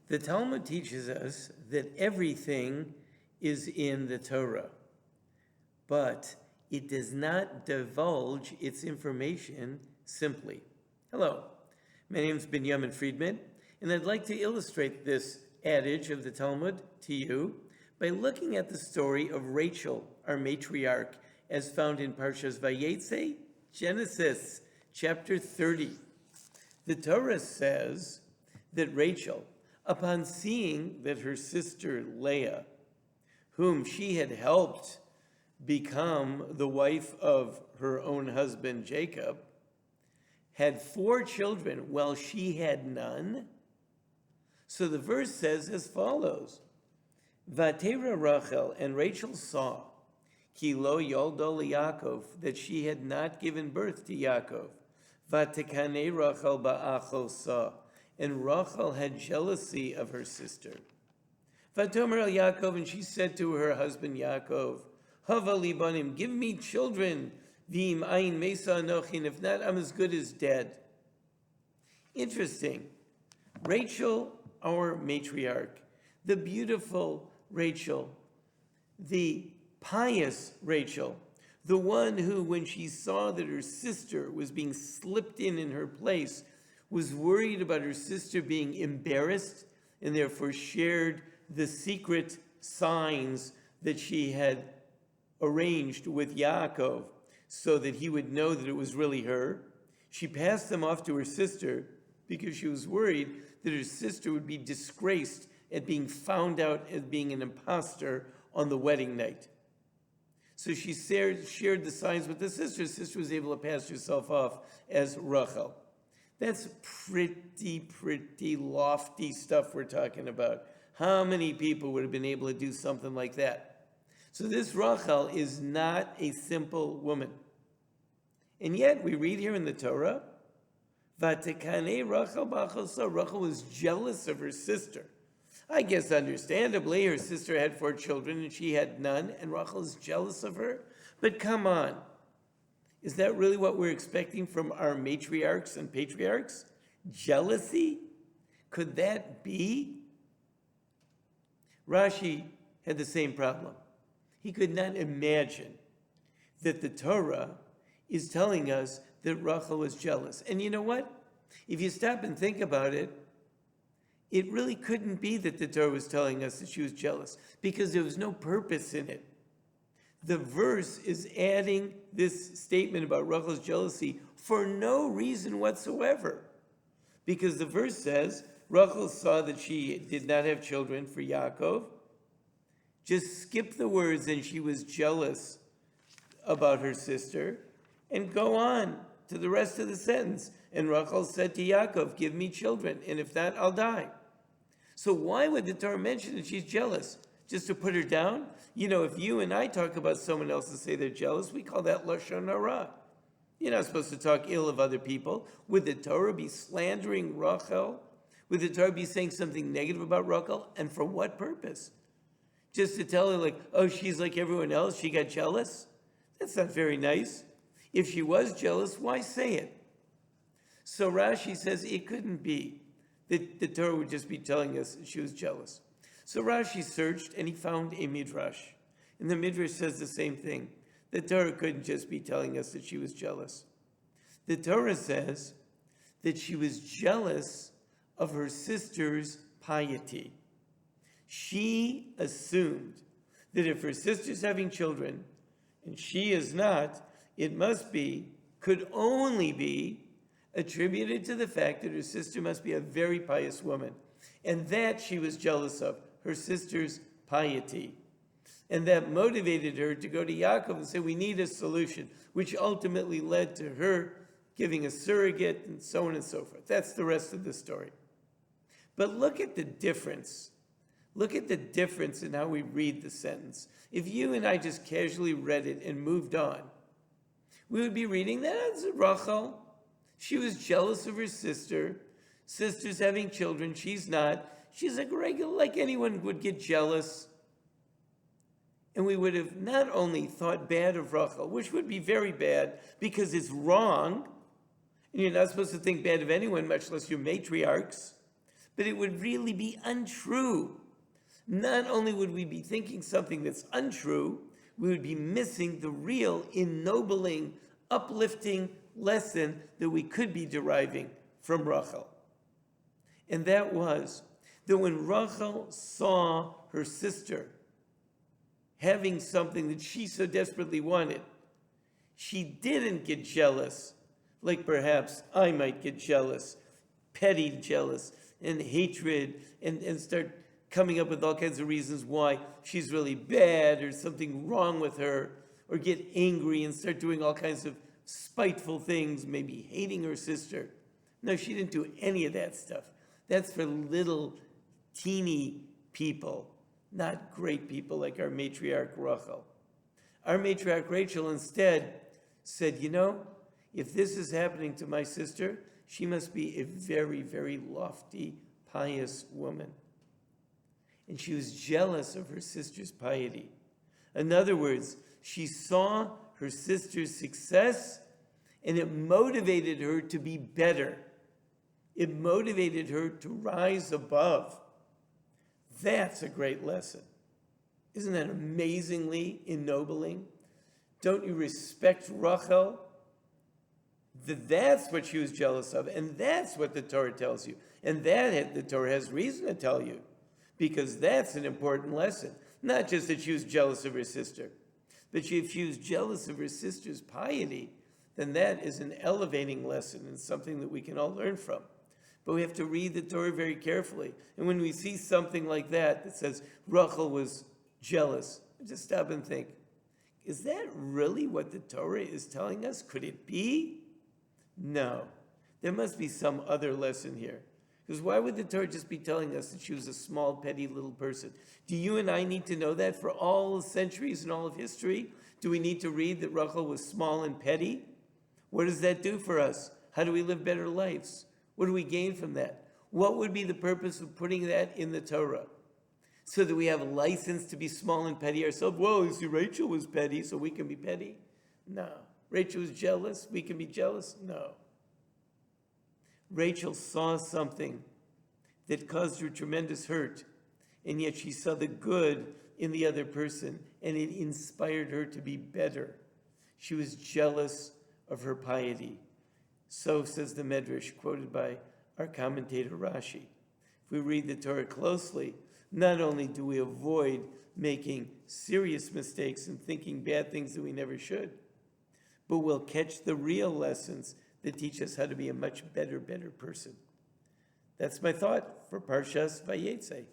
The Talmud teaches us that everything is in the Torah, but it does not divulge its information simply. Hello, my name is Benjamin Friedman, and I'd like to illustrate this adage of the Talmud to you by looking at the story of Rachel, our matriarch, as found in Parshas Vayetzei, Genesis chapter 30. The Torah says that Rachel, upon seeing that her sister Leah, whom she had helped become the wife of her own husband Jacob, had 4 children while she had none. So the verse says as follows: Vatera Rachel, and Rachel saw, ki lo yoldo Yaakov, that she had not given birth to Yaakov. Vatekane Rachel ba'achol saw, and Rachel had jealousy of her sister. Vatomer el Yaakov, and she said to her husband Yaakov, Hava libanim, give me children, v'im ayin mesa anochin, if not, I'm as good as dead. Interesting. Rachel, our matriarch, the beautiful Rachel, the pious Rachel, the one who, when she saw that her sister was being slipped in her place, was worried about her sister being embarrassed and therefore shared the secret signs that she had arranged with Yaakov so that he would know that it was really her. She passed them off to her sister because she was worried that her sister would be disgraced at being found out as being an imposter on the wedding night. So she shared the signs with the sister. The sister was able to pass herself off as Rachel. That's pretty lofty stuff we're talking about. How many people would have been able to do something like that? So this Rachel is not a simple woman. And yet we read here in the Torah, Vatekane Rachel b'achol saw, Rachel was jealous of her sister. I guess understandably, her sister had 4 children and she had none, and Rachel is jealous of her. But come on. Is that really what we're expecting from our matriarchs and patriarchs? Jealousy? Could that be? Rashi had the same problem. He could not imagine that the Torah is telling us that Rachel was jealous. And you know what? If you stop and think about it, it really couldn't be that the Torah was telling us that she was jealous, because there was no purpose in it. The verse is adding this statement about Rachel's jealousy for no reason whatsoever. Because the verse says, Rachel saw that she did not have children for Yaakov. Just skip the words, and she was jealous about her sister, and go on to the rest of the sentence. And Rachel said to Yaakov, give me children, and if not, I'll die. So why would the Torah mention that she's jealous? Just to put her down? You know, if you and I talk about someone else and say they're jealous, we call that lashon hara. You're not supposed to talk ill of other people. Would the Torah be slandering Rachel? Would the Torah be saying something negative about Rachel? And for what purpose? Just to tell her, like, oh, she's like everyone else, she got jealous? That's not very nice. If she was jealous, why say it? So Rashi says it couldn't be that the Torah would just be telling us that she was jealous. So Rashi searched and he found a midrash. And the midrash says the same thing. The Torah couldn't just be telling us that she was jealous. The Torah says that she was jealous of her sister's piety. She assumed that if her sister's having children and she is not, it could only be attributed to the fact that her sister must be a very pious woman. And that she was jealous of, her sister's piety. And that motivated her to go to Yaakov and say, we need a solution, which ultimately led to her giving a surrogate and so on and so forth. That's the rest of the story. But look at the difference. Look at the difference in how we read the sentence. If you and I just casually read it and moved on, we would be reading that as Rachel. She was jealous of her sister. Sister's having children. She's not. She's like regular, like anyone would get jealous. And we would have not only thought bad of Rachel, which would be very bad because it's wrong, and you're not supposed to think bad of anyone, much less your matriarchs, but it would really be untrue. Not only would we be thinking something that's untrue, we would be missing the real ennobling, uplifting lesson that we could be deriving from Rachel. And that was that when Rachel saw her sister having something that she so desperately wanted, she didn't get jealous like perhaps I might get jealous, petty jealous and hatred, and start coming up with all kinds of reasons why she's really bad or something wrong with her, or get angry and start doing all kinds of spiteful things, maybe hating her sister. No, she didn't do any of that stuff. That's for little teeny people, not great people like our matriarch Rachel. Our matriarch Rachel instead said, if this is happening to my sister, she must be a very, very lofty, pious woman. And she was jealous of her sister's piety. In other words, she saw her sister's success and it motivated her to be better. It motivated her to rise above. That's a great lesson. Isn't that amazingly ennobling? Don't you respect Rachel? That's what she was jealous of, and that's what the Torah tells you. And the Torah has reason to tell you, because that's an important lesson. Not just that she was jealous of her sister, but if she was jealous of her sister's piety, then that is an elevating lesson and something that we can all learn from. But we have to read the Torah very carefully. And when we see something like that says Rachel was jealous, just stop and think, is that really what the Torah is telling us? Could it be? No. There must be some other lesson here. Because why would the Torah just be telling us that she was a small, petty little person? Do you and I need to know that for all centuries and all of history? Do we need to read that Rachel was small and petty? What does that do for us? How do we live better lives? What do we gain from that? What would be the purpose of putting that in the Torah? So that we have a license to be small and petty ourselves? Well, you see, Rachel was petty, so we can be petty? No. Rachel was jealous, we can be jealous? No. Rachel saw something that caused her tremendous hurt, and yet she saw the good in the other person, and it inspired her to be better. She was jealous of her piety. So says the Medrash, quoted by our commentator Rashi. If we read the Torah closely, not only do we avoid making serious mistakes and thinking bad things that we never should, but we'll catch the real lessons that teach us how to be a much better person. That's my thought for Parshas Vayetzei.